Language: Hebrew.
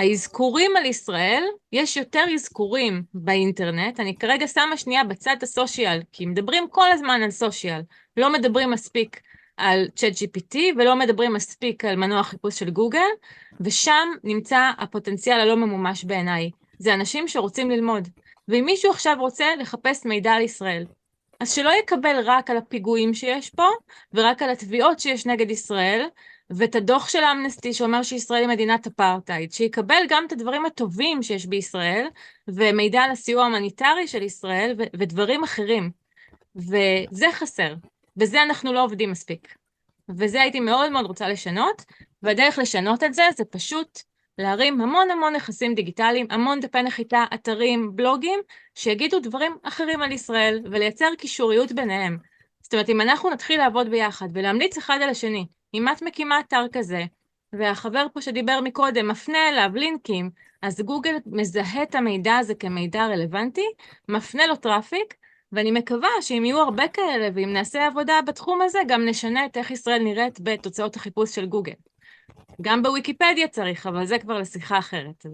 האזכורים על ישראל, יש יותר אזכורים באינטרנט, אני כרגע שמה שנייה בצד הסושיאל, כי מדברים כל הזמן על סושיאל, לא מדברים מספיק על ChatGPT, ולא מדברים מספיק על מנוע חיפוש של גוגל, ושם נמצא הפוטנציאל הלא ממומש בעיניי. זה אנשים שרוצים ללמוד, ואם מישהו עכשיו רוצה לחפש מידע על ישראל, אז שלא יקבל רק על הפיגועים שיש פה, ורק על התביעות שיש נגד ישראל, ואת הדוח של האמנסטי שאומר שישראל היא מדינת אפרטהייד, שיקבל גם את הדברים הטובים שיש בישראל, ומידע על הסיוע ההומניטרי של ישראל, ודברים אחרים. וזה חסר, וזה אנחנו לא עובדים מספיק. וזה הייתי מאוד מאוד רוצה לשנות, והדרך לשנות את זה זה פשוט להרים המון המון נכסים דיגיטליים, המון דפי נחיתה, אתרים, בלוגים, שיגידו דברים אחרים על ישראל, ולייצר קישוריות ביניהם. זאת אומרת, אם אנחנו נתחיל לעבוד ביחד, ולהמליץ אחד על השני, אם את מקימה אתר כזה, והחבר פה שדיבר מקודם מפנה אליו לינקים, אז גוגל מזהה את המידע הזה כמידע רלוונטי, מפנה לו טראפיק, ואני מקווה שאם יהיו הרבה כאלה, ואם נעשה עבודה בתחום הזה, גם נשנה את איך ישראל נראית בתוצאות החיפוש של גוגל. גם בוויקיפדיה צריך, אבל זה כבר לשיחה אחרת.